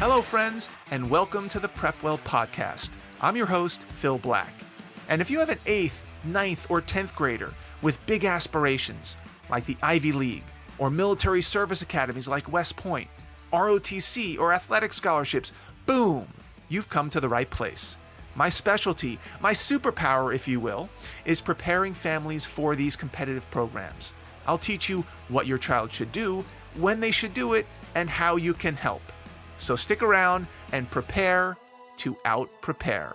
Hello, friends, and welcome to the PrepWell podcast. I'm your host, Phil Black. And if you have an 8th, 9th, or 10th grader with big aspirations, like the Ivy League, or military service academies like West Point, ROTC, or athletic scholarships, boom, you've come to the right place. My specialty, my superpower, if you will, is preparing families for these competitive programs. I'll teach you what your child should do, when they should do it, and how you can help. So stick around and prepare to out-prepare.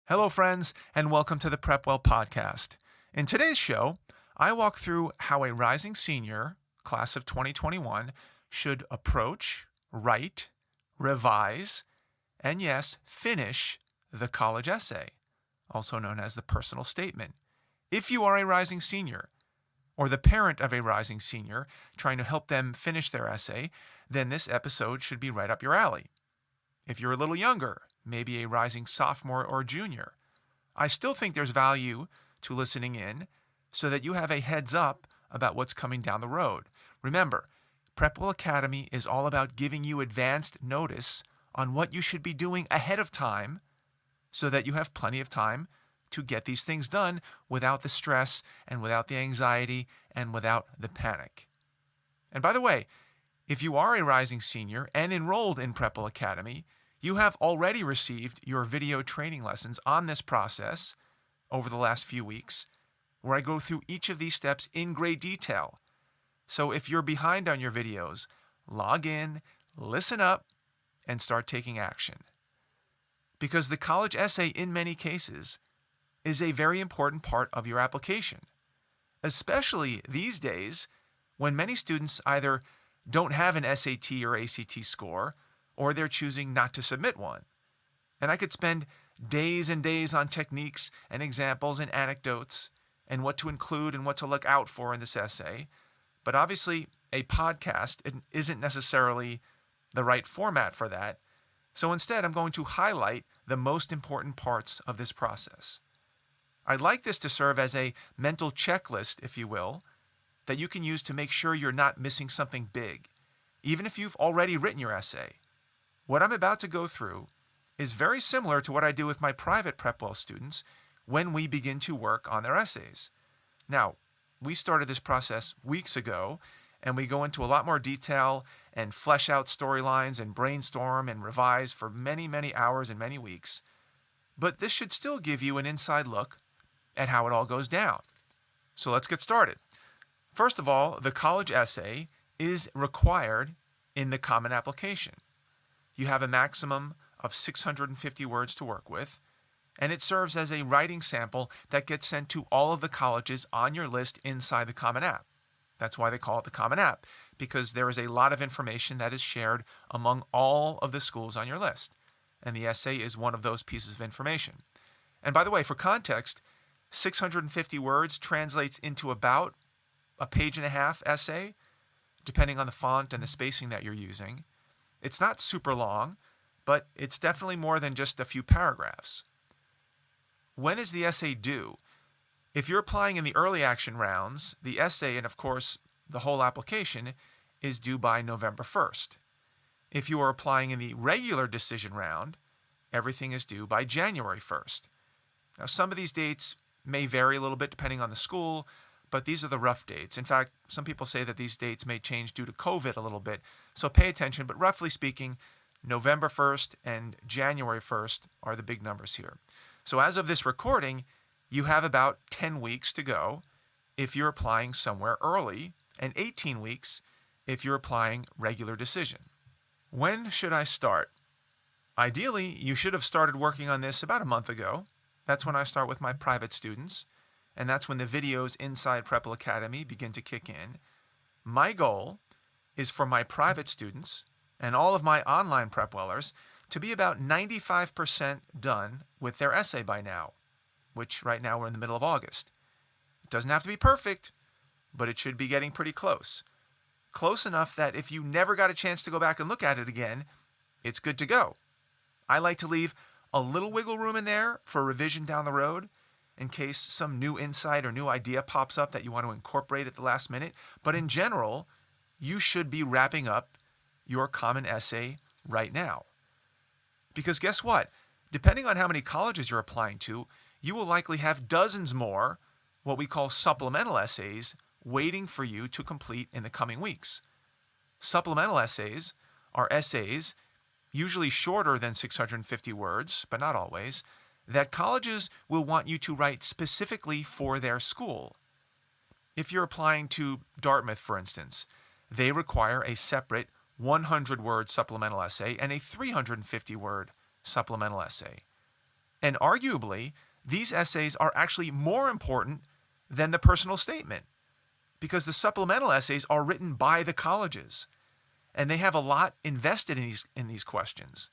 Hello, friends, and welcome to the PrepWell podcast. In today's show, I walk through how a rising senior, class of 2021, should approach, write, revise, and yes, finish the college essay, also known as the personal statement. If you are a rising senior, or the parent of a rising senior trying to help them finish their essay, then this episode should be right up your alley. If you're a little younger, maybe a rising sophomore or junior, I still think there's value to listening in so that you have a heads up about what's coming down the road. Remember, PrepWell Academy is all about giving you advanced notice on what you should be doing ahead of time so that you have plenty of time to get these things done without the stress and without the anxiety and without the panic. And by the way, if you are a rising senior and enrolled in PrepWell Academy, you have already received your video training lessons on this process over the last few weeks, where I go through each of these steps in great detail. So if you're behind on your videos, log in, listen up, and start taking action. Because the college essay, in many cases, is a very important part of your application, especially these days when many students either don't have an SAT or ACT score, or they're choosing not to submit one. And I could spend days and days on techniques and examples and anecdotes and what to include and what to look out for in this essay, but obviously a podcast isn't necessarily the right format for that. So instead, I'm going to highlight the most important parts of this process. I'd like this to serve as a mental checklist, if you will, that you can use to make sure you're not missing something big, even if you've already written your essay. What I'm about to go through is very similar to what I do with my private PrepWell students when we begin to work on their essays. Now, we started this process weeks ago, and we go into a lot more detail and flesh out storylines and brainstorm and revise for many, many hours and many weeks. But this should still give you an inside look at how it all goes down. So let's get started. First of all, the college essay is required in the Common Application. You have a maximum of 650 words to work with, and it serves as a writing sample that gets sent to all of the colleges on your list inside the Common App. That's why they call it the Common App, because there is a lot of information that is shared among all of the schools on your list, and the essay is one of those pieces of information. And by the way, for context, 650 words translates into about a page and a half essay, depending on the font and the spacing that you're using. It's not super long, but it's definitely more than just a few paragraphs. When is the essay due? If you're applying in the early action rounds, the essay, and of course the whole application, is due by November 1st. If you are applying in the regular decision round, everything is due by January 1st. Now, some of these dates may vary a little bit depending on the school, but these are the rough dates. In fact, some people say that these dates may change due to COVID a little bit, so pay attention. But roughly speaking, November 1st and January 1st are the big numbers here. So as of this recording, you have about 10 weeks to go if you're applying somewhere early, and 18 weeks if you're applying regular decision. When should I start? Ideally, you should have started working on this about a month ago. That's when I start with my private students, and that's when the videos inside PrepWell Academy begin to kick in. My goal is for my private students and all of my online PrepWellers to be about 95% done with their essay by now, which right now we're in the middle of August. It doesn't have to be perfect, but it should be getting pretty close. Close enough that if you never got a chance to go back and look at it again, it's good to go. I like to leave a little wiggle room in there for revision down the road in case some new insight or new idea pops up that you want to incorporate at the last minute. But in general, you should be wrapping up your common essay right now. Because guess what? Depending on how many colleges you're applying to, you will likely have dozens more what we call supplemental essays waiting for you to complete in the coming weeks. Supplemental essays are essays, usually shorter than 650 words, but not always, that colleges will want you to write specifically for their school. If you're applying to Dartmouth, for instance, they require a separate 100-word supplemental essay and a 350-word supplemental essay. And arguably, these essays are actually more important than the personal statement because the supplemental essays are written by the colleges, and they have a lot invested in these questions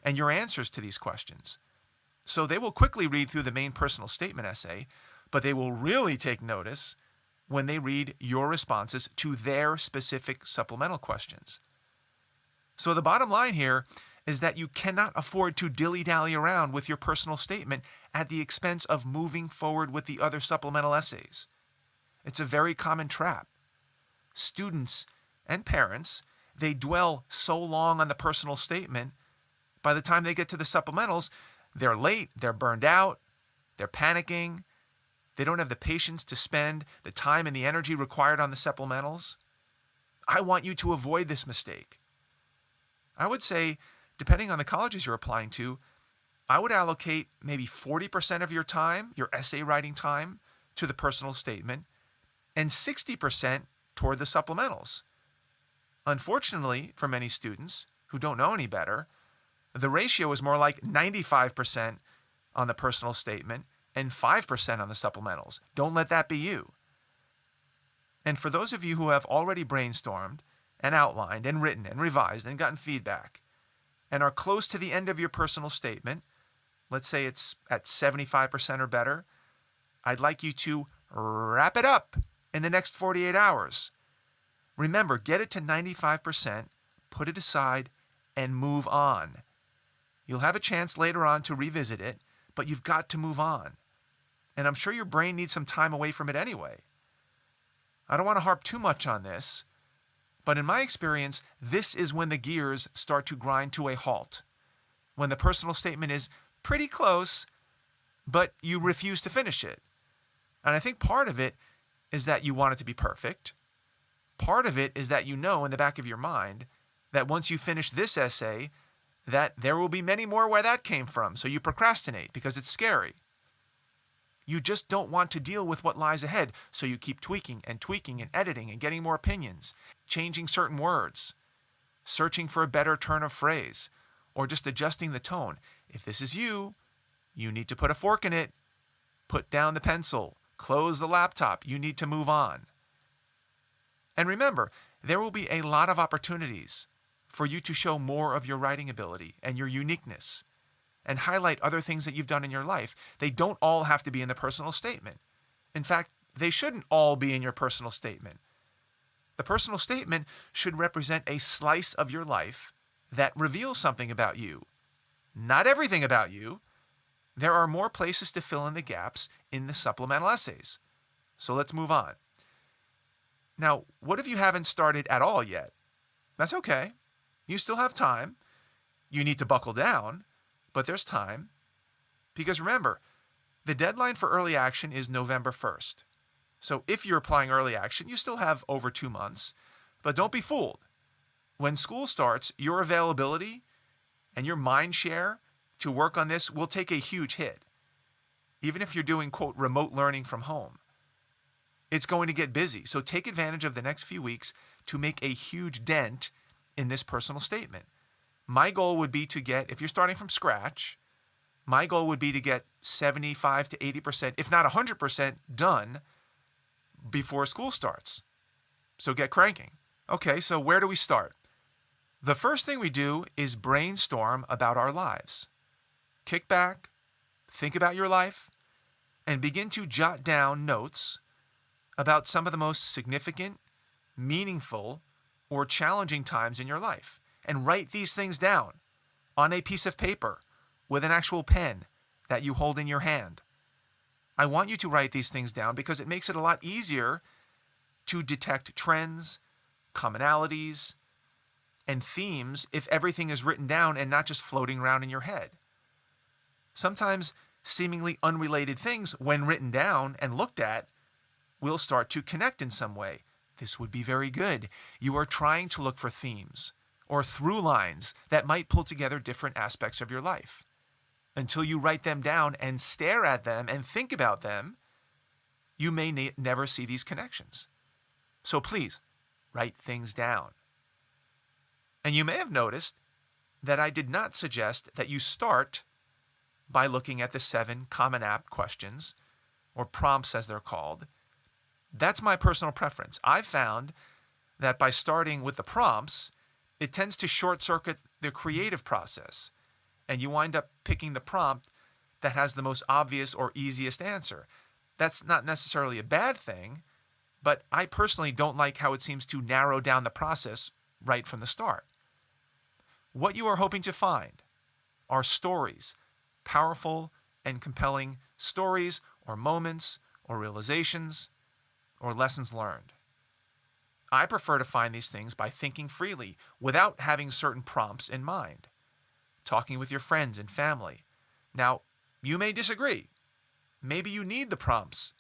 and your answers to these questions. So they will quickly read through the main personal statement essay, but they will really take notice when they read your responses to their specific supplemental questions. So the bottom line here is that you cannot afford to dilly-dally around with your personal statement at the expense of moving forward with the other supplemental essays. It's a very common trap. Students and parents, they dwell so long on the personal statement, by the time they get to the supplementals, they're late, they're burned out, they're panicking, they don't have the patience to spend the time and the energy required on the supplementals. I want you to avoid this mistake. I would say, depending on the colleges you're applying to, I would allocate maybe 40% of your time, your essay writing time, to the personal statement, and 60% toward the supplementals. Unfortunately, for many students who don't know any better, the ratio is more like 95% on the personal statement and 5% on the supplementals. Don't let that be you. And for those of you who have already brainstormed and outlined and written and revised and gotten feedback and are close to the end of your personal statement, let's say it's at 75% or better, I'd like you to wrap it up in the next 48 hours. Remember, get it to 95%, put it aside, and move on. You'll have a chance later on to revisit it, but you've got to move on. And I'm sure your brain needs some time away from it anyway. I don't want to harp too much on this, but in my experience, this is when the gears start to grind to a halt. When the personal statement is pretty close, but you refuse to finish it. And I think part of it is that you want it to be perfect. Part of it is that you know in the back of your mind that once you finish this essay, that there will be many more where that came from. So you procrastinate because it's scary. You just don't want to deal with what lies ahead. So you keep tweaking and editing and getting more opinions, changing certain words, searching for a better turn of phrase, or just adjusting the tone. If this is you, you need to put a fork in it, put down the pencil, close the laptop. You need to move on. And remember, there will be a lot of opportunities for you to show more of your writing ability and your uniqueness and highlight other things that you've done in your life. They don't all have to be in the personal statement. In fact, they shouldn't all be in your personal statement. The personal statement should represent a slice of your life that reveals something about you. Not everything about you. There are more places to fill in the gaps in the supplemental essays. So let's move on. Now, what if you haven't started at all yet? That's okay. You still have time. You need to buckle down, but there's time. Because remember, the deadline for early action is November 1st. So if you're applying early action, you still have over 2 months. But don't be fooled. When school starts, your availability and your mind share to work on this will take a huge hit. Even if you're doing, quote, remote learning from home. It's going to get busy. So take advantage of the next few weeks to make a huge dent in this personal statement. My goal would be to get, if you're starting from scratch, my goal would be to get 75 to 80%, if not 100% done before school starts. So get cranking. Okay, so where do we start? The first thing we do is brainstorm about our lives. Kick back, think about your life, and begin to jot down notes about some of the most significant, meaningful, or challenging times in your life. And write these things down on a piece of paper with an actual pen that you hold in your hand. I want you to write these things down because it makes it a lot easier to detect trends, commonalities, and themes if everything is written down and not just floating around in your head. Sometimes seemingly unrelated things, when written down and looked at, will start to connect in some way. This would be very good. You are trying to look for themes or through lines that might pull together different aspects of your life. Until you write them down and stare at them and think about them, you may never see these connections. So please, write things down. And you may have noticed that I did not suggest that you start by looking at the 7 Common App questions, or prompts as they're called. That's my personal preference. I've found that by starting with the prompts, it tends to short-circuit the creative process, and you wind up picking the prompt that has the most obvious or easiest answer. That's not necessarily a bad thing, but I personally don't like how it seems to narrow down the process right from the start. What you are hoping to find are stories, powerful and compelling stories or moments or realizations or lessons learned. I prefer to find these things by thinking freely without having certain prompts in mind, talking with your friends and family. Now, you may disagree. Maybe you need the prompts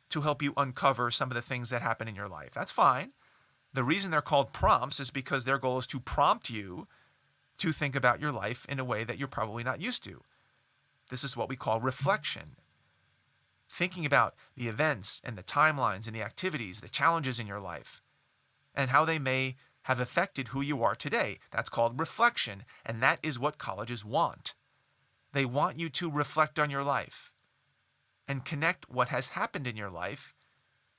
to help you uncover some of the things that happen in your life. That's fine. The reason they're called prompts is because their goal is to prompt you to think about your life in a way that you're probably not used to. This is what we call reflection. Thinking about the events and the timelines and the activities, the challenges in your life, and how they may have affected who you are today. That's called reflection, and that is what colleges want. They want you to reflect on your life and connect what has happened in your life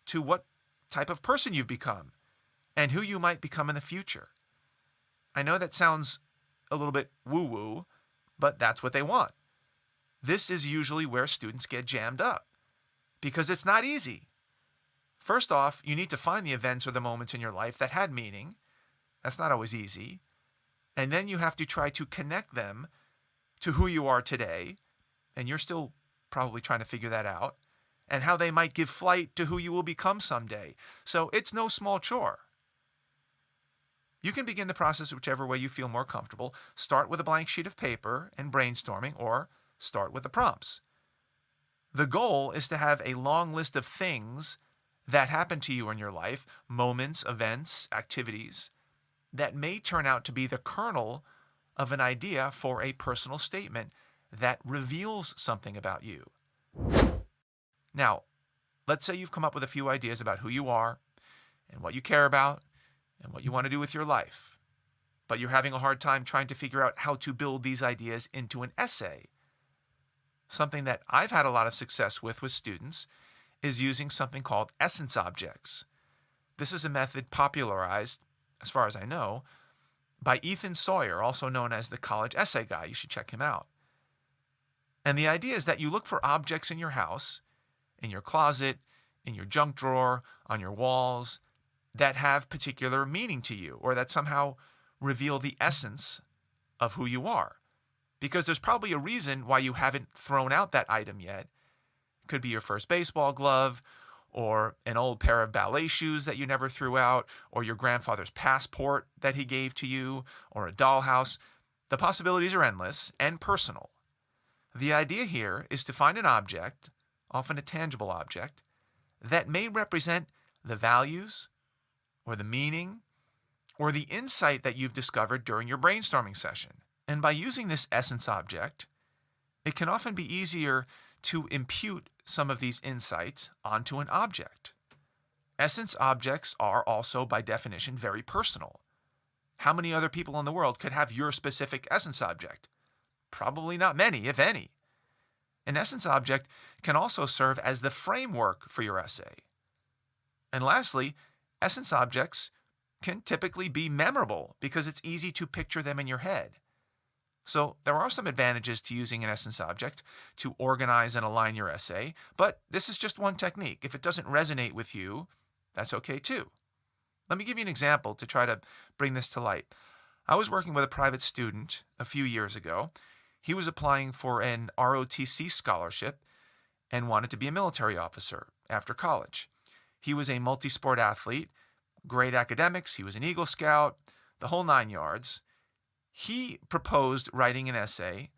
to what type of person you've become and who you might become in the future. I know that sounds a little bit woo-woo, but that's what they want. This is usually where students get jammed up because it's not easy. First off, you need to find the events or the moments in your life that had meaning. That's not always easy. And then you have to try to connect them to who you are today, and you're still probably trying to figure that out, and how they might give flight to who you will become someday. So it's no small chore. You can begin the process whichever way you feel more comfortable. Start with a blank sheet of paper and brainstorming, or start with the prompts. The goal is to have a long list of things that happen to you in your life, moments, events, activities, that may turn out to be the kernel of an idea for a personal statement that reveals something about you. Now, let's say you've come up with a few ideas about who you are and what you care about and what you want to do with your life, but you're having a hard time trying to figure out how to build these ideas into an essay. Something that I've had a lot of success with students is using something called essence objects. This is a method popularized, as far as I know, by Ethan Sawyer, also known as the college essay guy. You should check him out. And the idea is that you look for objects in your house, in your closet, in your junk drawer, on your walls, that have particular meaning to you, or that somehow reveal the essence of who you are. Because there's probably a reason why you haven't thrown out that item yet. It could be your first baseball glove, or an old pair of ballet shoes that you never threw out, or your grandfather's passport that he gave to you, or a dollhouse. The possibilities are endless and personal. The idea here is to find an object, often a tangible object, that may represent the values, or the meaning, or the insight that you've discovered during your brainstorming session. And by using this essence object, it can often be easier to impute some of these insights onto an object. Essence objects are also, by definition, very personal. How many other people in the world could have your specific essence object? Probably not many, if any. An essence object can also serve as the framework for your essay. And lastly, essence objects can typically be memorable because it's easy to picture them in your head. So there are some advantages to using an essence object to organize and align your essay, but this is just one technique. If it doesn't resonate with you, that's okay too. Let me give you an example to try to bring this to light. I was working with a private student a few years ago. He was applying for an ROTC scholarship and wanted to be a military officer after college. He was a multi-sport athlete, great academics, he was an Eagle Scout, the whole 9 yards. He proposed writing an essay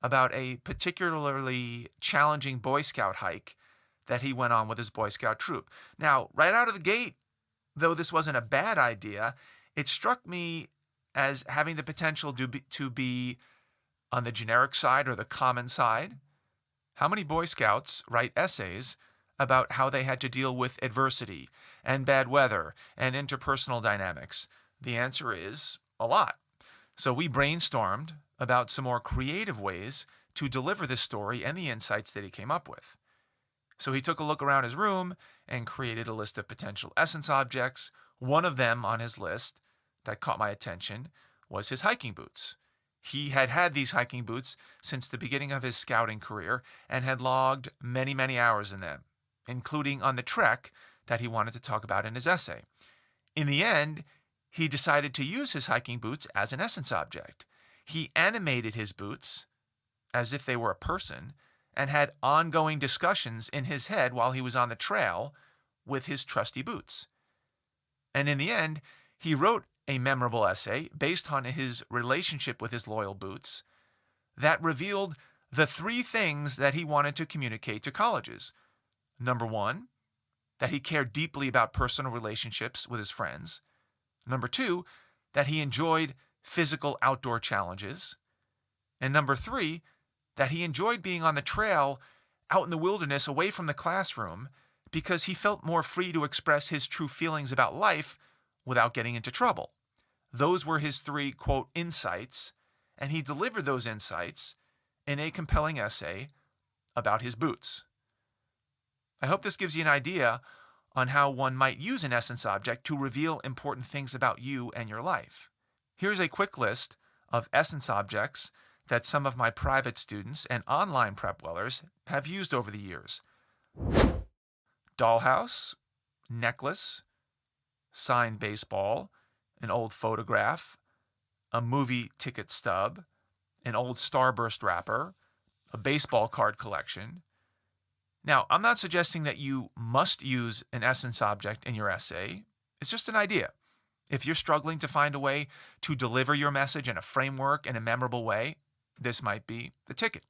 about a particularly challenging Boy Scout hike that he went on with his Boy Scout troop. Now, right out of the gate, though this wasn't a bad idea, it struck me as having the potential to be on the generic side or the common side. How many Boy Scouts write essays about how they had to deal with adversity and bad weather and interpersonal dynamics? The answer is a lot. So we brainstormed about some more creative ways to deliver this story and the insights that he came up with. So he took a look around his room and created a list of potential essence objects. One of them on his list that caught my attention was his hiking boots. He had had these hiking boots since the beginning of his scouting career and had logged many, many hours in them, including on the trek that he wanted to talk about in his essay. In the end, he decided to use his hiking boots as an essence object. He animated his boots as if they were a person and had ongoing discussions in his head while he was on the trail with his trusty boots. And in the end, he wrote a memorable essay based on his relationship with his loyal boots that revealed the 3 things that he wanted to communicate to colleges. Number 1, that he cared deeply about personal relationships with his friends. Number 2, that he enjoyed physical outdoor challenges. And number 3, that he enjoyed being on the trail out in the wilderness away from the classroom because he felt more free to express his true feelings about life without getting into trouble. Those were his 3, quote, insights, and he delivered those insights in a compelling essay about his boots. I hope this gives you an idea on how one might use an essence object to reveal important things about you and your life. Here's a quick list of essence objects that some of my private students and online PrepWellers have used over the years. Dollhouse, necklace, signed baseball, an old photograph, a movie ticket stub, an old Starburst wrapper, a baseball card collection. Now, I'm not suggesting that you must use an essence object in your essay. It's just an idea. If you're struggling to find a way to deliver your message in a framework in a memorable way, this might be the ticket.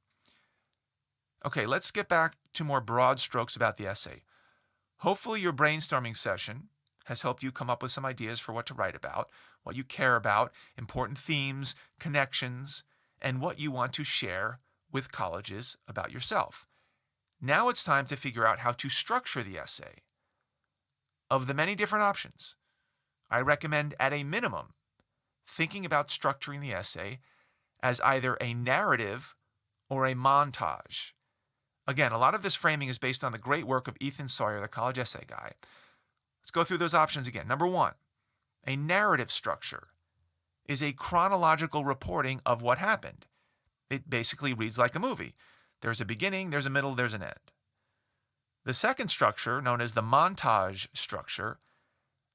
Okay, let's get back to more broad strokes about the essay. Hopefully your brainstorming session has helped you come up with some ideas for what to write about, what you care about, important themes, connections, and what you want to share with colleges about yourself. Now it's time to figure out how to structure the essay. Of the many different options, I recommend at a minimum thinking about structuring the essay as either a narrative or a montage. Again, a lot of this framing is based on the great work of Ethan Sawyer, the college essay guy. Let's go through those options again. Number 1, a narrative structure is a chronological reporting of what happened. It basically reads like a movie. There's a beginning, there's a middle, there's an end. The second structure, known as the montage structure,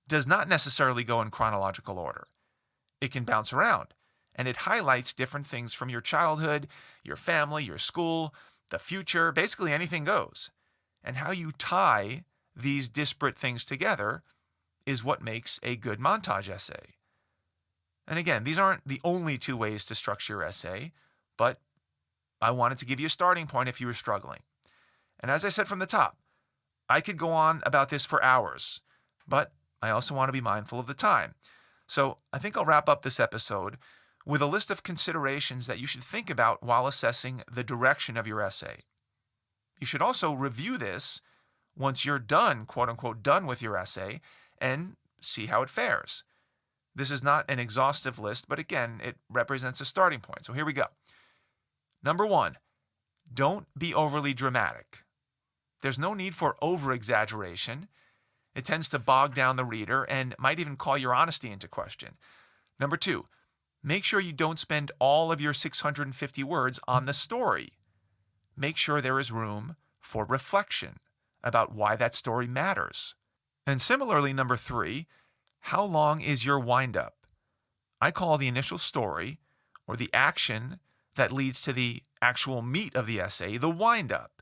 does not necessarily go in chronological order. It can bounce around, and it highlights different things from your childhood, your family, your school, the future, basically anything goes. And how you tie these disparate things together is what makes a good montage essay. And again, these aren't the only 2 ways to structure your essay, but I wanted to give you a starting point if you were struggling. And as I said from the top, I could go on about this for hours, but I also want to be mindful of the time. So I think I'll wrap up this episode with a list of considerations that you should think about while assessing the direction of your essay. You should also review this once you're done, quote unquote, done with your essay and see how it fares. This is not an exhaustive list, but again, it represents a starting point. So here we go. Number 1, don't be overly dramatic. There's no need for over-exaggeration. It tends to bog down the reader and might even call your honesty into question. Number 2, make sure you don't spend all of your 650 words on the story. Make sure there is room for reflection about why that story matters. And similarly, number 3, how long is your wind-up? I call the initial story, or the action that leads to the actual meat of the essay, the wind-up.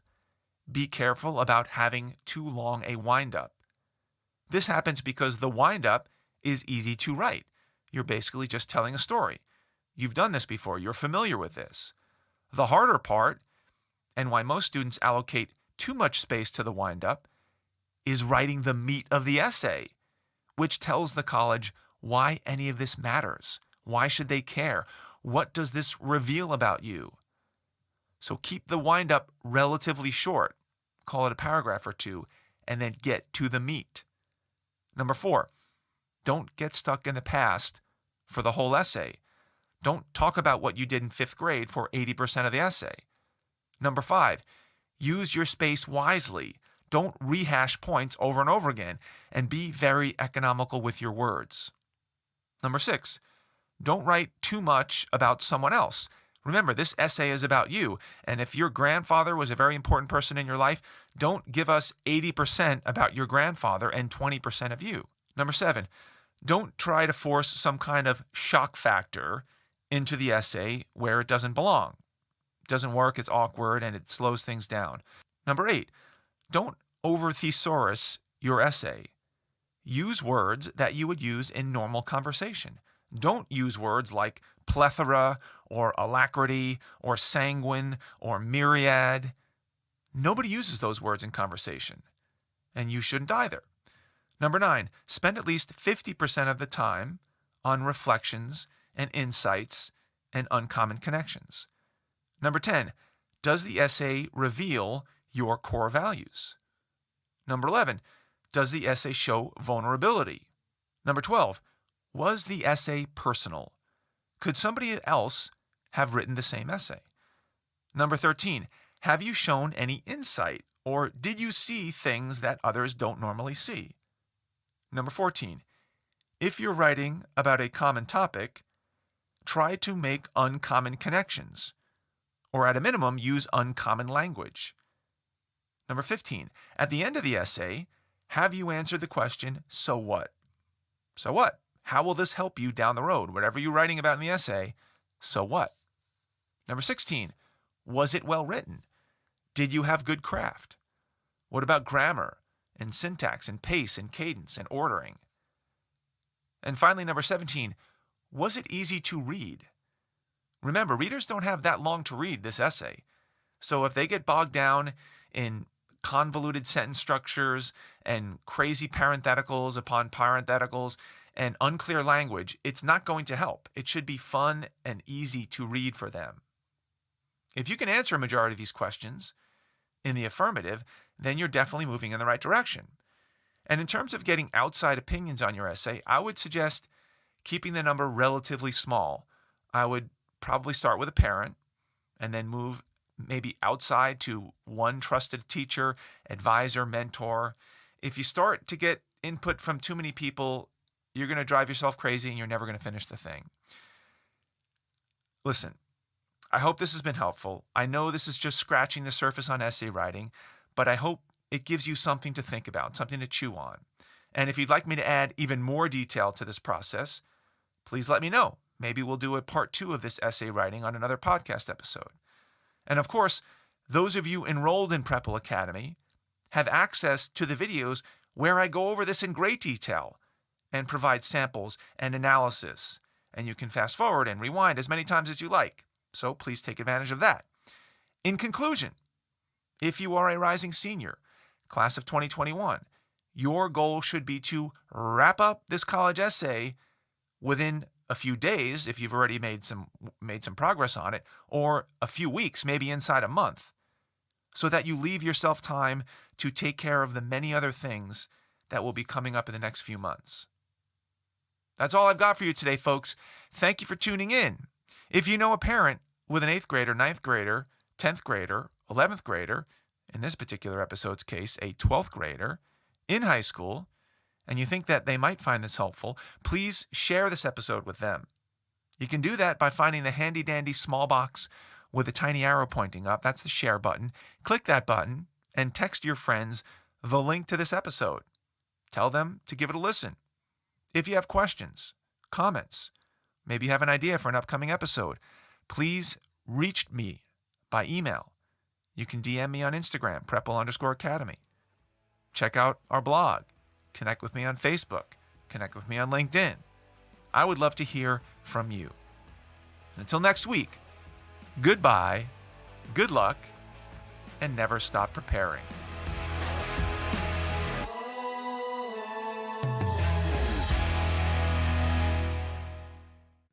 Be careful about having too long a wind-up. This happens because the wind-up is easy to write. You're basically just telling a story. You've done this before. You're familiar with this. The harder part, and why most students allocate too much space to the wind-up, is writing the meat of the essay, which tells the college why any of this matters. Why should they care? What does this reveal about you? So keep the wind-up relatively short. Call it a paragraph or two, and then get to the meat. Number 4, don't get stuck in the past for the whole essay. Don't talk about what you did in 5th grade for 80% of the essay. Number 5, use your space wisely. Don't rehash points over and over again, and be very economical with your words. Number 6, don't write too much about someone else. Remember, this essay is about you, and if your grandfather was a very important person in your life, don't give us 80% about your grandfather and 20% of you. Number 7, don't try to force some kind of shock factor into the essay where it doesn't belong. It doesn't work, it's awkward, and it slows things down. Number 8, don't over-thesaurus your essay. Use words that you would use in normal conversation. Don't use words like plethora or alacrity or sanguine or myriad. Nobody uses those words in conversation, and you shouldn't either. Number 9, spend at least 50% of the time on reflections and insights and uncommon connections. Number 10, does the essay reveal your core values? Number 11, does the essay show vulnerability? Number 12, was the essay personal? Could somebody else have written the same essay? Number 13, have you shown any insight, or did you see things that others don't normally see? Number 14, if you're writing about a common topic, try to make uncommon connections, or at a minimum, use uncommon language. Number 15, at the end of the essay, have you answered the question, so what? So what? How will this help you down the road? Whatever you're writing about in the essay, so what? Number 16, was it well written? Did you have good craft? What about grammar and syntax and pace and cadence and ordering? And finally, number 17, was it easy to read? Remember, readers don't have that long to read this essay. So if they get bogged down in convoluted sentence structures and crazy parentheticals upon parentheticals and unclear language, it's not going to help. It should be fun and easy to read for them. If you can answer a majority of these questions in the affirmative, then you're definitely moving in the right direction. And in terms of getting outside opinions on your essay, I would suggest keeping the number relatively small. I would probably start with a parent and then move maybe outside to one trusted teacher, advisor, mentor. If you start to get input from too many people, you're going to drive yourself crazy and you're never going to finish the thing. Listen, I hope this has been helpful. I know this is just scratching the surface on essay writing, but I hope it gives you something to think about, something to chew on. And if you'd like me to add even more detail to this process, please let me know. Maybe we'll do a part 2 of this essay writing on another podcast episode. And of course, those of you enrolled in PrepWell Academy have access to the videos where I go over this in great detail and provide samples and analysis. And you can fast forward and rewind as many times as you like. So please take advantage of that. In conclusion, if you are a rising senior, class of 2021, your goal should be to wrap up this college essay within a few days, if you've already made some progress on it, or a few weeks, maybe inside a month, so that you leave yourself time to take care of the many other things that will be coming up in the next few months. That's all I've got for you today, folks. Thank you for tuning in. If you know a parent with an 8th grader, 9th grader, 10th grader, 11th grader, in this particular episode's case, a 12th grader, in high school, and you think that they might find this helpful, please share this episode with them. You can do that by finding the handy-dandy small box with a tiny arrow pointing up. That's the share button. Click that button and text your friends the link to this episode. Tell them to give it a listen. If you have questions, comments, maybe you have an idea for an upcoming episode, please reach me by email. You can DM me on Instagram, PrepWell_Academy. Check out our blog, Connect with me on Facebook. Connect with me on LinkedIn. I would love to hear from you. Until next week, goodbye, good luck, and never stop preparing.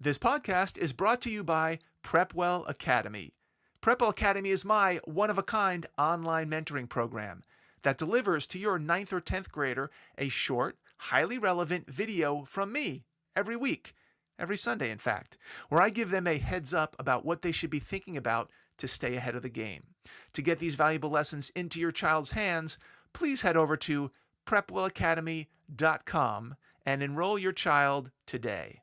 This podcast is brought to you by PrepWell Academy. PrepWell Academy is my one-of-a-kind online mentoring program that delivers to your 9th or 10th grader a short, highly relevant video from me every week, every Sunday in fact, where I give them a heads up about what they should be thinking about to stay ahead of the game. To get these valuable lessons into your child's hands, please head over to PrepWellAcademy.com and enroll your child today.